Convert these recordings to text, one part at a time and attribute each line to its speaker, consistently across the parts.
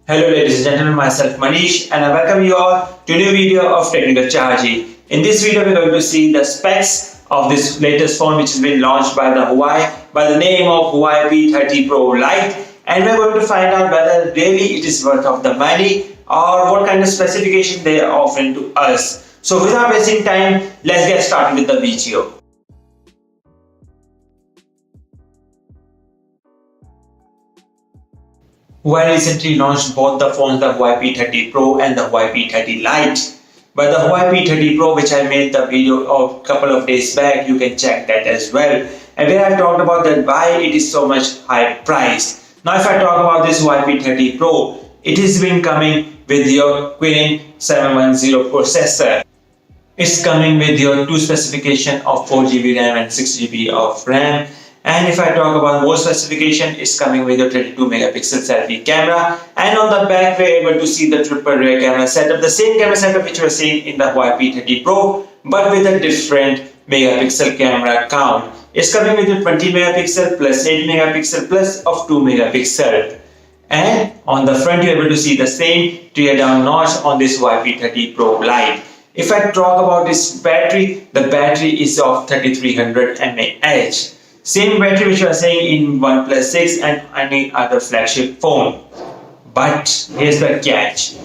Speaker 1: Hello ladies and gentlemen, myself Manish and I welcome you all to a new video of Technical Chaharji. In this video we're going to see the specs of this latest phone which has been launched by the Huawei by the name of Huawei P30 Pro Lite, and we're going to find out whether really it is worth of the money or what kind of specification they are offering to us. So without wasting time, let's get started with the video. Huawei recently launched both the phones, the Huawei P30 Pro and the Huawei P30 Lite. But the Huawei P30 Pro, which I made the video of a couple of days back, you can check that as well. And where I talked about that why it is so much high priced. Now if I talk about this Huawei P30 Pro, it has been coming with your Kirin 710 processor. It's coming with your two specification of 4GB RAM and 6GB of RAM. And if I talk about more specification, it's coming with a 32 megapixel selfie camera, and on the back we're able to see the triple rear camera setup, the same camera setup which we're seeing in the Huawei P30 Pro, but with a different megapixel camera count. It's coming with a 20 megapixel plus 8 megapixel plus of 2 megapixel. And on the front you're able to see the same tear down notch on this Huawei P30 Pro Lite. If I talk about this battery, the battery is of 3300 mAh. Same battery which you are saying in OnePlus 6 and any other flagship phone. But here's the catch.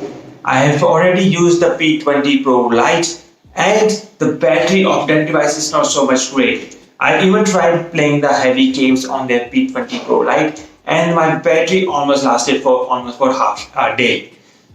Speaker 1: I have already used the P30 Pro Lite and the battery of that device is not so much great. I even tried playing the heavy games on their P30 Pro Lite and my battery almost lasted for half a day.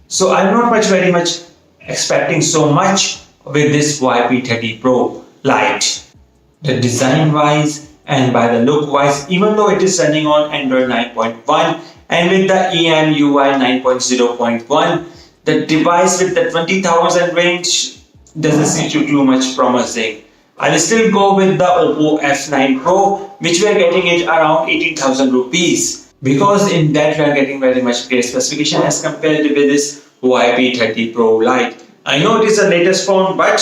Speaker 1: So I'm not very much expecting so much with this Huawei P30 Pro Lite. The design wise and by the look wise, even though it is running on Android 9.1 and with the EMUI 9.0.1, the device with the 20,000 range doesn't seem too much promising. I'll still go with the Oppo F9 Pro, which we are getting it around 18,000 rupees, because in that we are getting very much great specification as compared with this Huawei P30 Pro Lite. I know it is the latest phone, but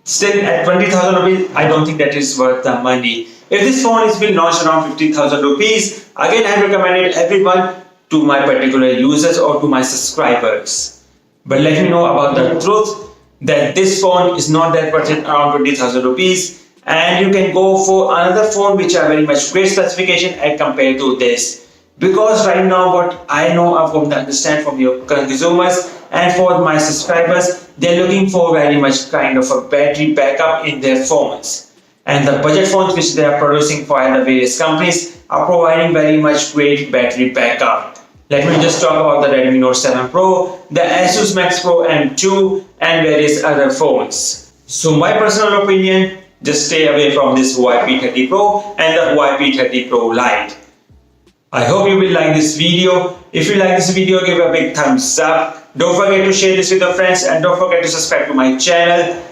Speaker 1: still at 20,000 rupees, I don't think that is worth the money. If this phone is being launched around 15,000 rupees, again I recommended everyone to my particular users or to my subscribers. But let me know about the truth that this phone is not that worth it around 20,000 rupees, and you can go for another phone which are very much great specification as compared to this. Because right now what I know from the understand from your consumers and for my subscribers, they're looking for very much kind of a battery backup in their phones. And the budget phones which they are producing for the various companies are providing very much great battery backup. Let me just talk about the Redmi Note 7 Pro, the Asus Max Pro M2 and various other phones. So my personal opinion, just stay away from this Huawei P30 Pro and the Huawei P30 Pro Lite. I hope you will like this video. If you like this video, give a big thumbs up. Don't forget to share this with your friends and don't forget to subscribe to my channel.